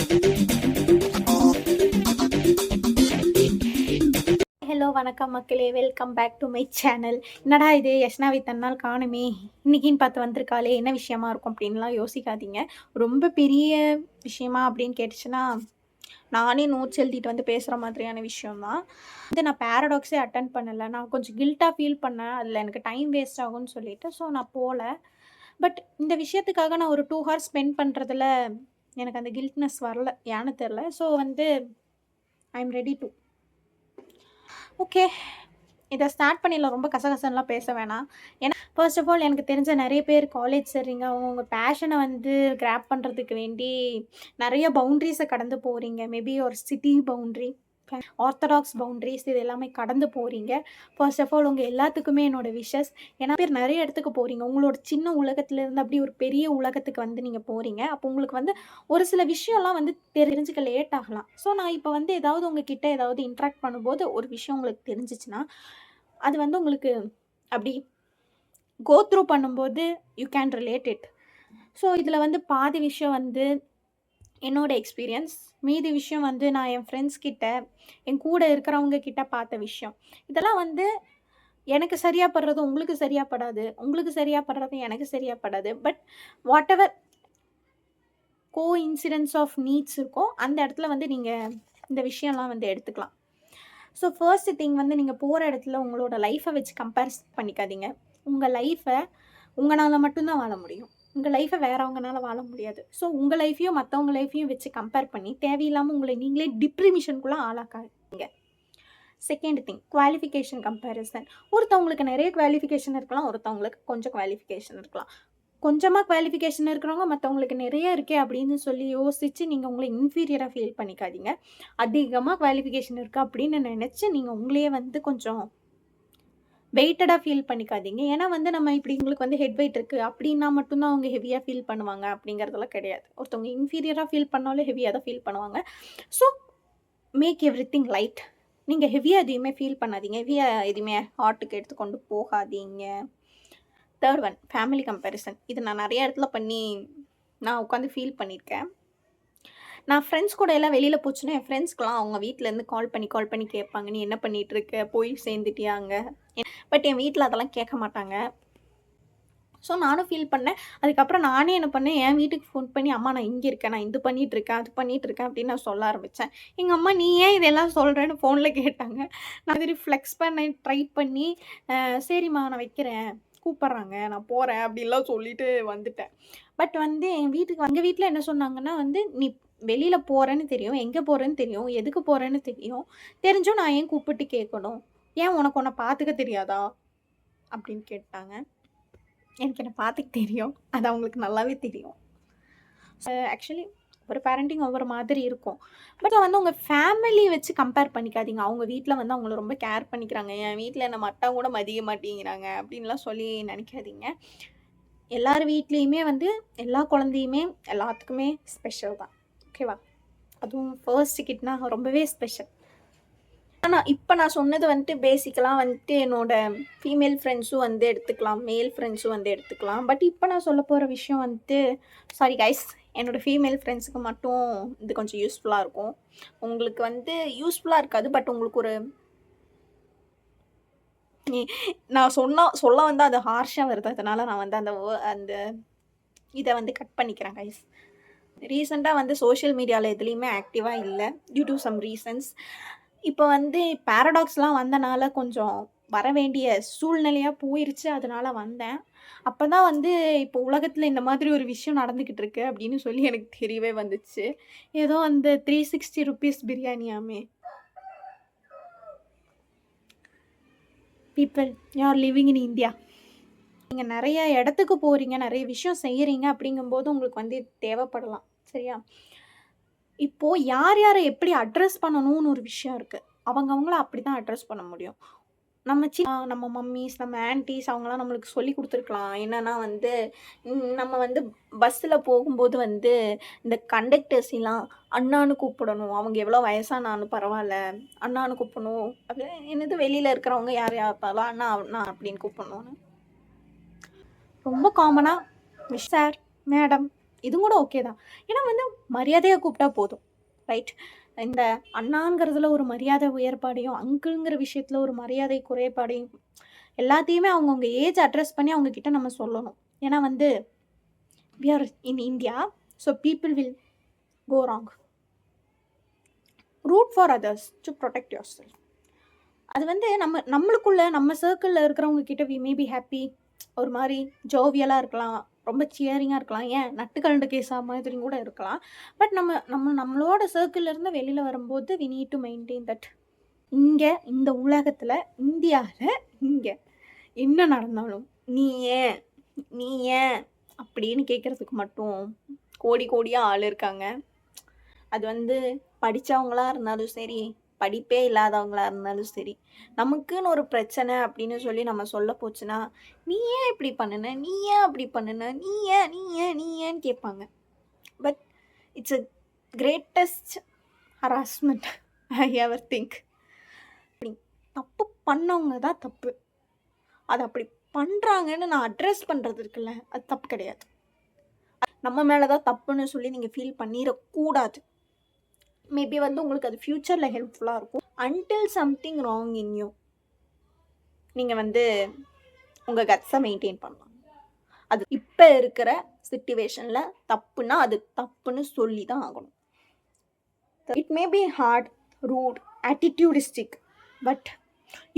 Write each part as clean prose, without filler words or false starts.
Hello வணக்கம் மக்களே, welcome back to my channel. என்னடா இது யஷ்னாவி தன்னால் காணுமே, இன்னைக்குன்னு பார்த்து வந்திருக்காளே, என்ன விஷயமா இருக்கும் அப்படின்லாம் யோசிக்காதீங்க. ரொம்ப பெரிய விஷயமா அப்படின்னு கேட்டுச்சுன்னா, நானே நோட்ஸ் எழுதிட்டு வந்து பேசுகிற மாதிரியான விஷயம்தான். நான் பேரடாக்ஸே அட்டன் பண்ணலை. நான் கொஞ்சம் கில்ட்டாக ஃபீல் பண்ணேன், அதில் எனக்கு டைம் வேஸ்ட் ஆகும்னு சொல்லிட்டு. ஸோ நான் போகல. பட் இந்த விஷயத்துக்காக நான் ஒரு 2 ஹவர்ஸ் ஸ்பெண்ட் பண்ணுறதுல எனக்கு அந்த கில்ட்னஸ் வரல, ஏன்னு தெரில. So I am ready to okay, இதை ஸ்டார்ட் பண்ணிடலாம். ரொம்ப கசகசன்னுலாம் பேச வேணாம். ஏன்னா ஃபர்ஸ்ட் ஆஃப் ஆல் எனக்கு தெரிஞ்ச நிறைய பேர் காலேஜ் சேர்றீங்க, அவங்கவுங்க பேஷனை கிராப் பண்ணுறதுக்கு வேண்டி நிறைய பவுண்ட்ரிஸை கடந்து போகிறீங்க. மேபி ஒரு சிட்டி பவுண்ட்ரி, ஆர்த்தடாக்ஸ் பவுண்ட்ரிஸ், இது எல்லாமே கடந்து போகிறீங்க. ஃபர்ஸ்ட் ஆஃப் ஆல் உங்கள் எல்லாத்துக்குமே என்னோட விஷஸ். ஏன்னா பேர் நிறைய இடத்துக்கு போகிறீங்க. உங்களோட சின்ன உலகத்துலேருந்து அப்படி ஒரு பெரிய உலகத்துக்கு நீங்கள் போகிறீங்க. அப்போ உங்களுக்கு ஒரு சில விஷயம்லாம் தெரிஞ்சுக்க லேட் ஆகலாம். ஸோ நான் இப்போ ஏதாவது உங்ககிட்ட ஏதாவது இன்ட்ராக்ட் பண்ணும்போது ஒரு விஷயம் உங்களுக்கு தெரிஞ்சிச்சுன்னா, அது உங்களுக்கு அப்படி கோ த்ரூ பண்ணும்போது you can relate it. So இதில் பாதி விஷயம் என்னோட எக்ஸ்பீரியன்ஸ், மீதி விஷயம் நான் என் ஃப்ரெண்ட்ஸ் கிட்ட, என் கூட இருக்கிறவங்க கிட்ட பார்த்த விஷயம். இதெல்லாம் எனக்கு சரியாக படுறது உங்களுக்கு சரியாக படாது, உங்களுக்கு சரியாக படுறது எனக்கு சரியாக படாது. But whatever coincidence of needs இருக்கோ அந்த இடத்துல நீங்கள் இந்த விஷயம்லாம் எடுத்துக்கலாம். ஸோ ஃபர்ஸ்ட் திங் நீங்கள் போகிற இடத்துல உங்களோட லைஃப்பை வச்சு கம்பேர் பண்ணிக்காதீங்க. உங்கள் லைஃப்பை உங்களால் மட்டும்தான் வாழ முடியும். உங்கள் லைஃப்பை வேறவங்கனால வாழ முடியாது. ஸோ உங்கள் லைஃப்பையும் மற்றவங்க லைஃப்பையும் வச்சு கம்பேர் பண்ணி தேவையில்லாமல் உங்களை நீங்களே டிப்ரிமிஷனுக்குள்ளே ஆளாக்காதீங்க. Second thing, qualification comparison. ஒருத்தவங்களுக்கு நிறைய குவாலிஃபிகேஷன் இருக்கலாம், ஒருத்தவங்களுக்கு கொஞ்சம் குவாலிஃபிகேஷன் இருக்கலாம். கொஞ்சமாக குவாலிஃபிகேஷன் இருக்கிறவங்க மற்றவங்களுக்கு நிறைய இருக்கே அப்படின்னு சொல்லி யோசித்து நீங்கள் உங்களை இன்ஃபீரியராக ஃபீல் பண்ணிக்காதீங்க. அதிகமாக குவாலிஃபிகேஷன் இருக்குது அப்படின்னு நினச்சி நீங்கள் உங்களையே கொஞ்சம் வெயிட்டடாக ஃபீல் பண்ணிக்காதீங்க. ஏன்னா நம்ம இப்படி உங்களுக்கு ஹெட் வெயிட் இருக்குது அப்படின்னா மட்டும்தான் அவங்க ஹெவியாக ஃபீல் பண்ணுவாங்க அப்படிங்கிறதெல்லாம் கிடையாது. ஒருத்தவங்க இன்ஃபீரியராக ஃபீல் பண்ணாலும் ஹெவியாக தான் ஃபீல் பண்ணுவாங்க. So make everything light. நீங்கள் ஹெவியாக எதையுமே ஃபீல் பண்ணாதீங்க, ஹெவியாக எதுவுமே ஹார்ட்டுக்கு எடுத்துக்கொண்டு போகாதீங்க. Third one, family comparison. இது நான் நிறைய இடத்துல நான் உட்காந்து ஃபீல் பண்ணியிருக்கேன். நான் ஃப்ரெண்ட்ஸ் கூட எல்லாம் வெளியில் போச்சுன்னா என் ஃப்ரெண்ட்ஸ்க்கெலாம் அவங்க வீட்டிலேருந்து கால் பண்ணி கேட்பாங்க, நீ என்ன பண்ணிகிட்ருக்க, போய் சேர்ந்துட்டியாங்க. பட் என் வீட்டில் அதெல்லாம் கேட்க மாட்டாங்க. ஸோ நானும் ஃபீல் பண்ணேன். அதுக்கப்புறம் நானே என்ன பண்ணேன், என் வீட்டுக்கு ஃபோன் பண்ணி, அம்மா நான் இங்கே இருக்கேன், நான் இது பண்ணிகிட்ருக்கேன், அது பண்ணிகிட்ருக்கேன் அப்படின்னு நான் சொல்ல ஆரம்பித்தேன். எங்கள் அம்மா நீ ஏன் இதெல்லாம் சொல்கிறேன்னு ஃபோனில் கேட்டாங்க. நான் இது ஃப்ளெக்ஸ் பண்ண ட்ரை பண்ணி, சரிம்மா நான் வைக்கிறேன், கூப்பிட்றாங்க, நான் போகிறேன் அப்படின்லாம் சொல்லிட்டு வந்துட்டேன். பட் எங்கள் வீட்டில் என்ன சொன்னாங்கன்னா நீ வெளியில் போகிறேன்னு தெரியும், எங்கே போகிறேன்னு தெரியும், எதுக்கு போகிறேன்னு தெரிஞ்சும் நான் ஏன் கூப்பிட்டு கேட்கணும், ஏன் உனக்கு உன்னை பார்த்துக்க தெரியாதா அப்படின்னு கேட்டாங்க. எனக்கு என்னை பார்த்துக்க தெரியும், அது அவங்களுக்கு நல்லாவே தெரியும். ஆக்சுவலி ஒரு பேரண்டிங் ஒவ்வொரு மாதிரி இருக்கும். பட் உங்கள் ஃபேமிலி வச்சு கம்பேர் பண்ணிக்காதீங்க. அவங்க வீட்டில் அவங்கள ரொம்ப கேர் பண்ணிக்கிறாங்க, என் வீட்டில் என்னை மட்டும் கூட மதிய மாட்டேங்கிறாங்க அப்படின்லாம் சொல்லி நினைக்காதீங்க. எல்லார் வீட்லேயுமே எல்லா குழந்தையுமே எல்லாத்துக்குமே ஸ்பெஷல் தான், ஓகேவா? அதுவும் ஃபர்ஸ்ட் கிட்னா ரொம்பவே ஸ்பெஷல். ஆனால் இப்போ நான் சொன்னது பேசிக்கலாக என்னோட ஃபீமேல் ஃப்ரெண்ட்ஸும் எடுத்துக்கலாம், மேல் ஃப்ரெண்ட்ஸும் எடுத்துக்கலாம். பட் இப்போ நான் சொல்ல போகிற விஷயம் சாரி கைஸ், என்னோடய ஃபீமேல் ஃப்ரெண்ட்ஸுக்கு மட்டும் இது கொஞ்சம் யூஸ்ஃபுல்லாக இருக்கும். உங்களுக்கு யூஸ்ஃபுல்லாக இருக்காது. பட் உங்களுக்கு ஒரு நான் சொல்ல அது ஹார்ஷாக வருது, அதனால் நான் அந்த இதை கட் பண்ணிக்கிறேன் கைஸ். ரீசெண்டாக சோஷியல் மீடியாவில் எதுலேயுமே ஆக்டிவாக இல்லை, டியூ டு சம் ரீசன்ஸ். இப்போ பேரடாக்ஸ்லாம் வந்தனால கொஞ்சம் வர வேண்டிய சூழ்நிலையாக போயிடுச்சு, அதனால் வந்தேன். அப்போ தான் இப்போ உலகத்தில் இந்த மாதிரி ஒரு விஷயம் நடந்துக்கிட்டு இருக்கு அப்படின்னு சொல்லி எனக்கு தெரியவே வந்துச்சு. ஏதோ 360 rupees பிரியாணியாமே. People, you are living in India. நீங்கள் நிறைய இடத்துக்கு போகிறீங்க, நிறைய விஷயம் செய்கிறீங்க அப்படிங்கும்போது உங்களுக்கு தேவைப்படலாம், சரியா? இப்போது யார் யாரை எப்படி அட்ரஸ் பண்ணணும்னு ஒரு விஷயம் இருக்குது. அவங்கள அப்படி தான் அட்ரஸ் பண்ண முடியும். நம்ம மம்மிஸ், நம்ம ஆன்டிஸ் அவங்களாம் நம்மளுக்கு சொல்லி கொடுத்துருக்கலாம். என்னென்னா நம்ம பஸ்ஸில் போகும்போது இந்த கண்டக்டர்ஸெலாம் அண்ணான்னு கூப்பிடணும், அவங்க எவ்வளோ வயசானாலும் பரவாயில்ல, அண்ணான்னு கூப்பிடணும். அப்படி என்னது வெளியில் இருக்கிறவங்க யார் இருந்தாலும் அண்ணா அண்ணா அப்படின்னு கூப்பிடணும்னு ரொம்ப காமனாக சார், மேடம் இதுவும் கூட ஓகே தான். ஏன்னா வந்து மரியாதையா கூப்பிட்டா போதும். ரைட்? இந்த அண்ணாங்கிறதுல ஒரு மரியாதை உயர்பாடையும், அங்கிள்ங்கிற விஷயத்துல ஒரு மரியாதை குறைபாடையும் எல்லாத்தையுமே அவங்கவங்க ஏஜ் அட்ரஸ் பண்ணி அவங்க கிட்ட நம்ம சொல்லணும். ஏன்னா வந்து we are in India, so people will go wrong. Root for others to protect yourself. அது வந்து நம்மளுக்குள்ள நம்ம சர்க்கிளில் இருக்கிறவங்க கிட்ட வி மே பி ஹாப்பி, ஒரு மாதிரி ஜோவியலாக இருக்கலாம், ரொம்ப சியரிங்காக இருக்கலாம், ஏன் நட்டுக்கரண்டு கேஸாக மாதிரி கூட இருக்கலாம். பட் நம்மளோட சர்க்கிள்லேருந்து வெளியில் வரும்போது we need to maintain that. இங்கே இந்த உலகத்தில் இந்தியாவில் இங்கே என்ன நடந்தாலும் நீ ஏன் அப்படின்னு கேட்குறதுக்கு மட்டும் கோடி கோடியாக ஆள் இருக்காங்க. அது வந்து படித்தவங்களாக இருந்தாலும் சரி, படிப்பே இல்லாதவங்களாக இருந்தாலும் சரி, நமக்குன்னு ஒரு பிரச்சனை அப்படின்னு சொல்லி நம்ம சொல்ல போச்சுன்னா, நீ ஏன் இப்படி பண்ணுன, நீ ஏன் அப்படி பண்ணுன, நீ ஏன்னு கேட்பாங்க. But it's a greatest harassment I ever think. தப்பு பண்ணவங்க தான் தப்பு. அது அப்படி பண்ணுறாங்கன்னு நான் அட்ரஸ் பண்ணுறது இருக்குல்ல, அது தப்பு கிடையாது. நம்ம மேலே தான் தப்புன்னு சொல்லி நீங்கள் ஃபீல் பண்ணிடக்கூடாது. மேபி வந்து உங்களுக்கு அது ஃப்யூச்சரில் ஹெல்ப்ஃபுல்லாக இருக்கும். Until something wrong in you, நீங்கள் வந்து உங்கள் கட்ஸை மெயின்டைன் பண்ணலாம். அது இப்போ இருக்கிற சிச்சுவேஷனில் தப்புன்னா அது தப்புன்னு சொல்லி தான் ஆகணும். It may be hard, rude, attitudistic, but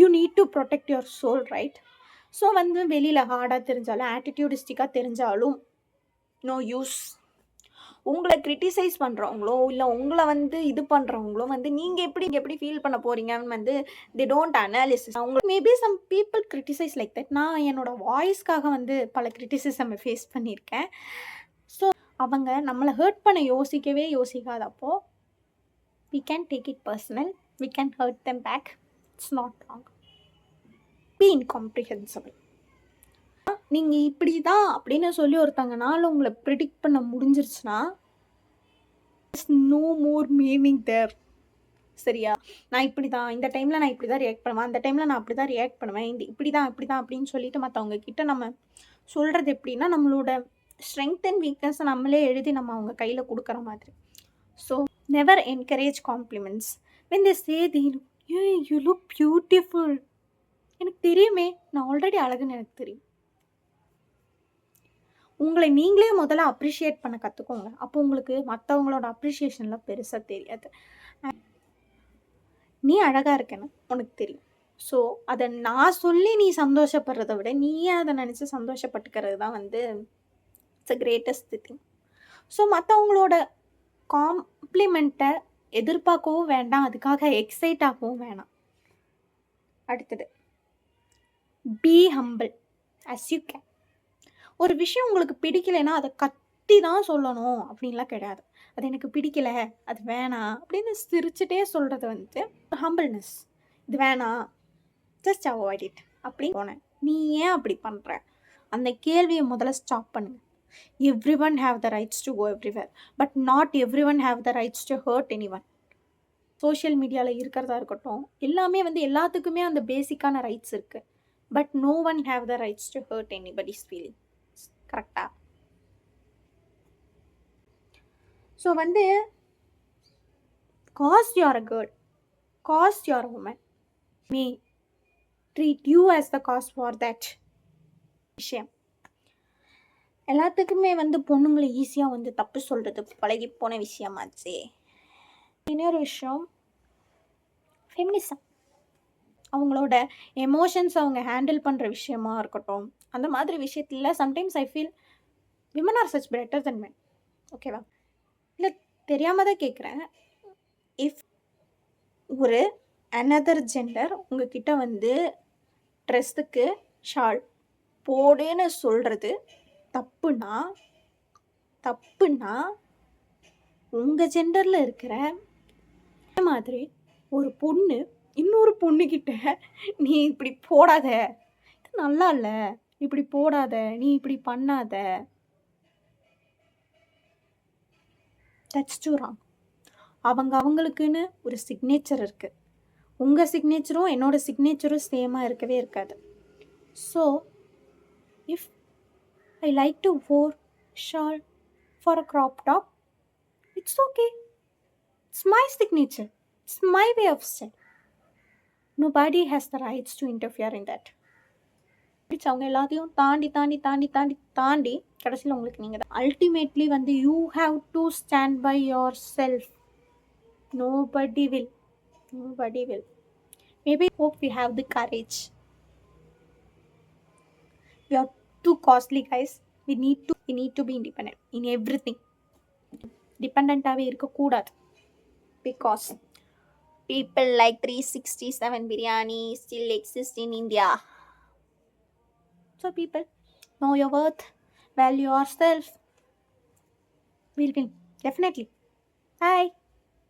you need to protect your soul, right? So வந்து வெளியில் ஹார்டாக தெரிஞ்சாலும் ஆட்டிடியூடிஸ்டிக்காக தெரிஞ்சாலும் நோ யூஸ். உங்களை கிரிட்டிசைஸ் பண்ணுறவங்களோ இல்லை உங்களை வந்து இது பண்ணுறவங்களோ வந்து நீங்கள் எப்படி ஃபீல் பண்ண போகிறீங்கன்னு வந்து தி டோன்ட் அனாலிசிஸ். அவங்க maybe some people criticise like that. நான் என்னோடய வாய்ஸ்க்காக வந்து பல கிரிட்டிசிசம் ஃபேஸ் பண்ணியிருக்கேன். ஸோ அவங்க நம்மளை ஹர்ட் பண்ண யோசிக்கவே யோசிக்காதப்போ we can take it personal, we can hurt them back. It's not wrong. Be incomprehensible. நீங்கள் இப்படி தான் அப்படின்னு சொல்லி ஒருத்தங்கனால உங்களை ப்ரிடிக்ட் பண்ண முடிஞ்சிருச்சுன்னா நோ மோர் மீனிங் தேர். சரியா? நான் இப்படி தான், இந்த டைமில் நான் இப்படி தான் ரியாக்ட் பண்ணுவேன், அந்த டைமில் நான் அப்படி தான் ரியாக்ட் பண்ணுவேன், இப்படி தான் அப்படின்னு சொல்லிட்டு மற்றவங்க கிட்ட நம்ம சொல்கிறது எப்படின்னா நம்மளோட ஸ்ட்ரென்த் அண்ட் வீக்னஸை நம்மளே எழுதி நம்ம அவங்க கையில் கொடுக்குற மாதிரி. So never encourage compliments when they say you look beautiful. எனக்கு தெரியுமே, நான் ஆல்ரெடி அழகுன்னு எனக்கு தெரியும். உங்களை நீங்களே முதல்ல அப்ரிஷியேட் பண்ண கற்றுக்கோங்க. அப்போ உங்களுக்கு மற்றவங்களோட அப்ரிஷியேஷனில் பெருசாக தெரியாது. நீ அழகாக இருக்கேன்னு உனக்கு தெரியும். ஸோ அதை நான் சொல்லி நீ சந்தோஷப்படுறத விட நீயே அதை நினச்சி சந்தோஷப்பட்டுக்கிறது தான் வந்து it's a greatest thing. So மற்றவங்களோட காம்ப்ளிமெண்ட்டை எதிர்பார்க்கவும் வேண்டாம், அதுக்காக எக்ஸைட் ஆகவும் வேணாம். அடுத்தது, be humble as you can. ஒரு விஷயம் உங்களுக்கு பிடிக்கலைன்னா அதை கத்தி தான் சொல்லணும் அப்படின்லாம் கிடையாது. அது எனக்கு பிடிக்கல, அது வேணாம் அப்படின்னு சிரிச்சுட்டே சொல்கிறது வந்து ஹம்பிள்னஸ். இது வேணாம், ஜஸ்ட் அவாய்ட் இட் அப்படின்னு போனேன். நீ ஏன் அப்படி பண்ணுற? அந்த கேள்வியை முதல்ல ஸ்டாப் பண்ணுங்க. Everyone have the rights to go everywhere, but not everyone have the rights to hurt anyone. Social மீடியாவில் இருக்கிறதா இருக்கட்டும், எல்லாமே வந்து எல்லாத்துக்குமே அந்த பேசிக்கான ரைட்ஸ் இருக்குது. But no one have the rights to hurt anybody's feeling. கரெக்டா? ஸோ வந்து cause you are a girl, cause you are a woman, me treat you as the cause for that விஷயம். எல்லாத்துக்குமே வந்து பொண்ணுங்களை ஈஸியாக வந்து தப்பு சொல்கிறது பழகி போன விஷயமாச்சு. இன்னொரு விஷயம், ஃபெமினிசம். அவங்களோட எமோஷன்ஸ் அவங்க ஹேண்டில் பண்ணுற விஷயமா இருக்கட்டும், அந்த மாதிரி விஷயத்தில் sometimes I feel women are such better then men. ஓகேவா? இல்லை தெரியாமல் தான் கேட்குறேன். இஃப் ஒரு அனதர் ஜெண்டர் உங்ககிட்ட வந்து ட்ரெஸ்ஸுக்கு ஷால் போடுன்னு சொல்கிறது தப்புன்னா உங்கள் ஜெண்டரில் இருக்கிற மாதிரி ஒரு பொண்ணு இன்னொரு பொண்ணுக்கிட்ட நீ இப்படி போடாத, இது நல்லா இல்லை, இப்படி போடாத, நீ இப்படி பண்ணாத, தட்ஸ் டூ ராங். அவங்களுக்குன்னு ஒரு சிக்னேச்சர் இருக்குது. உங்கள் சிக்னேச்சரும் என்னோட சிக்னேச்சரும் சேமாக இருக்கவே இருக்காது. So if I like to wear shawl for a crop top. It's okay. It's my signature. It's my way of style. Nobody has the rights to interfere in that. அவங்க எல்லாத்தையும் தாண்டி தாண்டி தாண்டி தாண்டி தாண்டி கடைசியில் உங்களுக்கு நீங்கள் தான் அல்டிமேட்லி வந்து you have to stand by yourself. Nobody will. Nobody will. Maybe hope you have the courage. We are too costly, guys. We need to be independent in everything. டிபெண்டாகவே இருக்கக்கூடாது. Because people like 367 biryani still exist in India. So people, know your worth, value yourself. We'll win, definitely. Bye.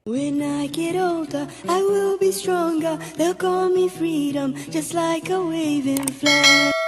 When I get older, I will be stronger. They'll call me freedom, just like a waving flag.